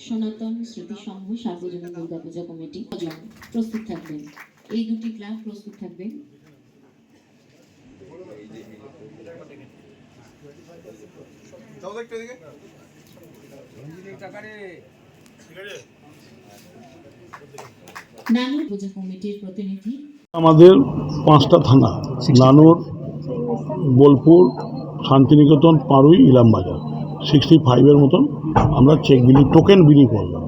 সনাতন স্মৃতি সংঘ সার্বজনীন দুর্গাপূজা কমিটি প্রস্তুত থাকবেন। এই দুটি ক্লাব প্রস্তুত থাকবেন। নানুর পূজা কমিটির প্রতিনিধি। আমাদের 5টা থানা, নানুর, বোলপুর, শান্তিনিকেতন, পাড়ুই, ইলামবাজার, 65-এর মতন আমরা চেক বিলি, টোকেন বিলি করলাম।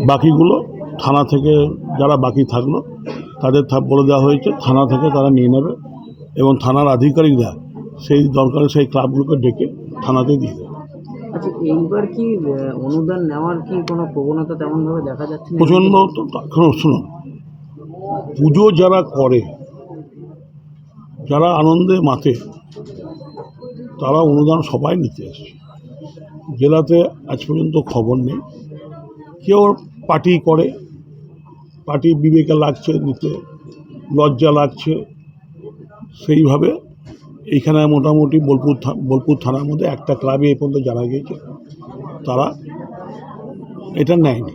বাকিগুলো থানা থেকে যারা বাকি থাকলো তাদের বলে দেওয়া হয়েছে থানা থেকে তারা নিয়ে নেবে, এবং থানার আধিকারিকরা সেই দরকারে সেই ক্লাবগুলোকে ডেকে থানাতে দিয়ে দেবে। আচ্ছা, এইবার কি অনুদান নেওয়ার কি কোনো প্রবণতা তেমনভাবে দেখা যাচ্ছে? প্রচণ্ড। শুনুন, পুজো যারা করে, যারা আনন্দে মাতে, তারা অনুদান সবাই নিতে আসছে। জেলাতে আজ পর্যন্ত খবর নেই কেউ পার্টি করে, পার্টি বিবেকে লাগছে নিতে, লজ্জা লাগছে। সেইভাবে এইখানে মোটামুটি বোলপুর থানার মধ্যে একটা ক্লাবে এই পর্যন্ত জানা গিয়েছে তারা এটা নেয়নি,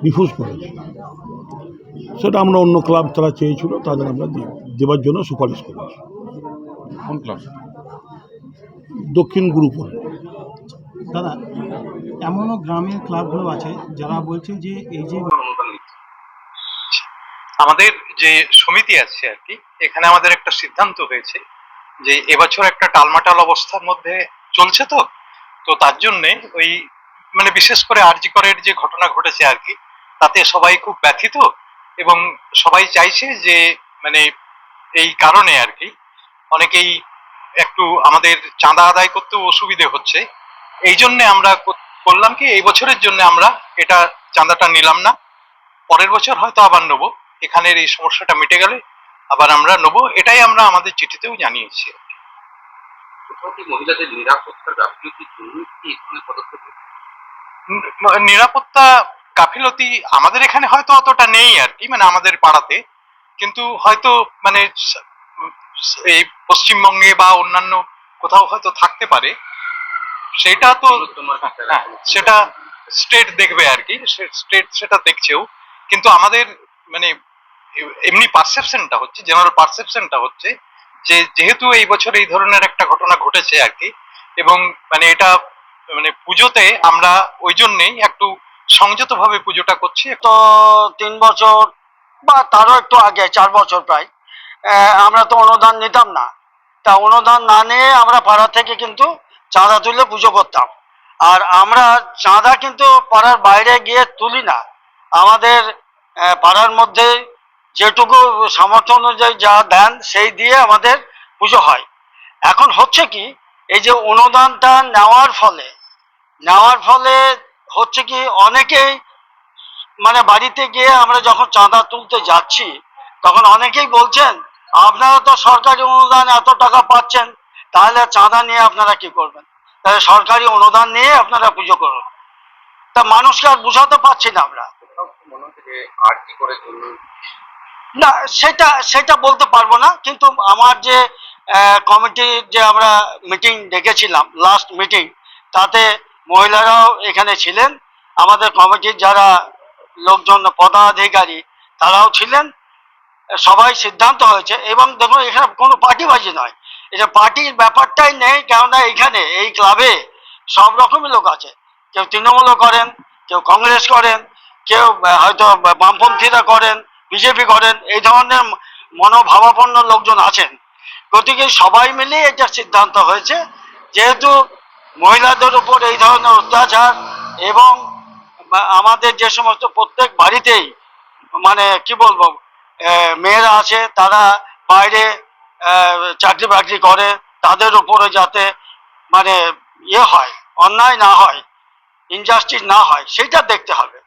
রিফিউজ করেছে। সেটা আমরা অন্য ক্লাব তারা চেয়েছিল, তাদের আমরা দেওয়ার জন্য সুপারিশ করেছি। কোন ক্লাব? দক্ষিণ গুরুপুর। দাদা, এমনও গ্রামের ক্লাবগুলো আছে যারা বলছে যে এই যে আমাদের যে সমিতি আছে আর কি, এখানে আমাদের একটা সিদ্ধান্ত হয়েছে যে এবছর একটা টালমাটাল অবস্থার মধ্যে চলছে, তো তার জন্যে ওই মানে বিশেষ করে আরজি করের যে ঘটনা ঘটেছে আর কি, তাতে সবাই খুব ব্যথিত এবং সবাই চাইছে যে মানে এই কারণে আর কি অনেকেই একটু আমাদের চাঁদা আদায় করতেও অসুবিধে হচ্ছে। এই জন্য আমরা করলাম কি, এই বছরের জন্য আমরা এটা চাঁদাটা নিলাম না, পরের বছর হয়তো আবার নেবো। এখানের এই সমস্যাটা মিটে গেলে আবার আমরা নেবো, এটাই আমরা আমাদের চিঠিতেও জানিয়েছি। মহিলাদের নিরাপত্তার গাফিলতির জন্য কি এখানে পদক্ষেপ? নিরাপত্তা গাফিলতি আমাদের এখানে হয়তো অতটা নেই আর কি, মানে আমাদের পাড়াতে, কিন্তু হয়তো মানে এই পশ্চিমবঙ্গে বা অন্যান্য কোথাও হয়তো থাকতে পারে, সেটা তো সেটা স্টেট দেখবে আর কি, স্টেট সেটা দেখছেও। কিন্তু আমাদের মানে এমনি পারসেপশনটা হচ্ছে, জেনারেল পারসেপশনটা হচ্ছে যে যেহেতু এই বছর এই ধরনের একটা ঘটনা ঘটেছে আর কি, এবং মানে এটা মানে পুজোতে আমরা ওই জন্যেই একটু সংযত ভাবে পুজোটা করছি। তো 3 বছর বা তারও একটু আগে 4 বছর প্রায় আমরা তো অনুদান নিতাম না। তা অনুদান না নিয়ে আমরা পাড়া থেকে কিন্তু চাঁদা তুলে পুজো করতাম। আর আমরা চাঁদা কিন্তু পাড়ার বাইরে গিয়ে তুলি না, আমাদের পাড়ার মধ্যে যেটুকু সামর্থ্য অনুযায়ী যা দেন সেই দিয়ে আমাদের পুজো হয়। এখন হচ্ছে কি, এই যে অনুদানটা নেওয়ার ফলে হচ্ছে কি, অনেকেই মানে বাড়িতে গিয়ে আমরা যখন চাঁদা তুলতে যাচ্ছি তখন অনেকেই বলছেন আপনারা তো সরকারি অনুদান এত টাকা পাচ্ছেন, তাহলে চাঁদা নিয়ে আপনারা কি করবেন, তাহলে সরকারি অনুদান নিয়ে আপনারা পুজো করুন। তা মানুষকে আর বুঝাতে পারছি না আমরা। না, সেটা বলতে পারবো না, কিন্তু আমার যে কমিটির যে আমরা মিটিং ডেকেছিলাম, লাস্ট মিটিং, তাতে মহিলারাও এখানে ছিলেন, আমাদের কমিটির যারা লোকজন পদাধিকারী তারাও ছিলেন। সবাই সিদ্ধান্ত হয়েছে, এবং দেখুন এখানে কোনো পার্টিবাজি নয়, এটা পার্টির ব্যাপারটাই নেই, কেননা এখানে এই ক্লাবে সব রকমের লোক আছে, কেউ তৃণমূলও করেন, কেউ কংগ্রেস করেন, কেউ হয়তো বামপন্থীরা করেন, বিজেপি করেন, এই ধরনের মনোভাবাপন্ন লোকজন আছেন। গতিকে সবাই মিলে এটা সিদ্ধান্ত হয়েছে, যেহেতু মহিলাদের উপর এই ধরনের অত্যাচার, এবং আমাদের যে সমস্ত প্রত্যেক বাড়িতেই মানে কি বলবো মেয়েরা আছে, তারা বাইরে চাকরি বাকরি করে, তাদের উপরে যাতে মানে ইয়ে হয়, অন্যায় না হয়, ইনজাস্টিস না হয়, সেটা দেখতে হবে।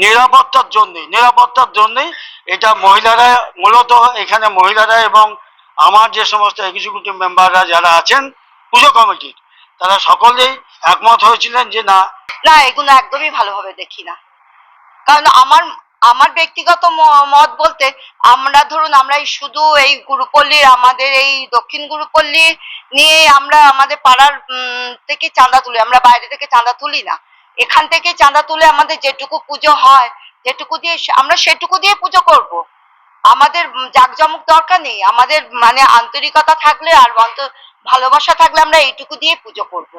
নিরাপত্তার জন্যই এটা মহিলারা, মূলত এখানে মহিলারা এবং আমার যে সমস্ত এক্সিকিউটিভ মেম্বাররা যারা আছেন পুজো কমিটির, তারা সকলেই একমত হয়েছিলেন যে না, এগুলো একদমই ভালোভাবে দেখি না। কারণ আমার ব্যক্তিগত মত বলতে, আমরা এই শুধু এই গুরুপল্লীর, আমাদের এই দক্ষিণ গুরুপল্লী নিয়ে আমরা আমাদের পাড়ার থেকে চাঁদা তুলি, আমরা বাইরে থেকে চাঁদা তুলি না। এখান থেকে চাঁদা তুলে আমাদের যেটুকু পুজো হয়, যেটুকু দিয়ে আমরা সেটুকু দিয়ে পুজো করব। আমাদের জাঁকজমক দরকার নেই, আমাদের মানে আন্তরিকতা থাকলে আর ভালোবাসা থাকলে আমরা এইটুকু দিয়ে পুজো করব।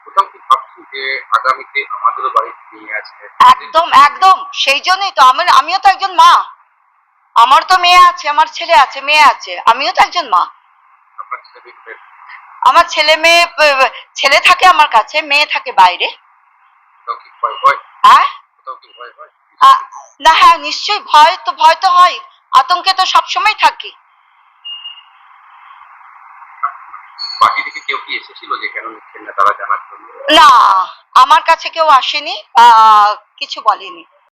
কোথাও কি ভাবছি যে আগামীতে আমাদেরও বাড়িতে নিয়ে আছে? একদম একদম, সেই জন্যই তো আমিও তো একজন মা, আমার তো মেয়ে আছে, আমার ছেলে আছে, মেয়ে আছে, আমিও তো একজন মা। আপনার ছেলে মেয়ে আমার ছেলে মেয়ে, ছেলে থাকে আমার কাছে, মেয়ে থাকে বাইরে। কোথাও কি ভয় হয়? হ্যাঁ, কোথাও কি ভয় হয়? না, হ্যাঁ নিশ্চয়ই, ভয় তো হয়, আতঙ্কে তো সবসময় থাকি। বাকি থেকে কেউ কি এসেছিল যে কেন নিচ্ছেন না তারা জানার জন্য? না, আমার কাছে কেউ আসেনি, কিছু বলেনি।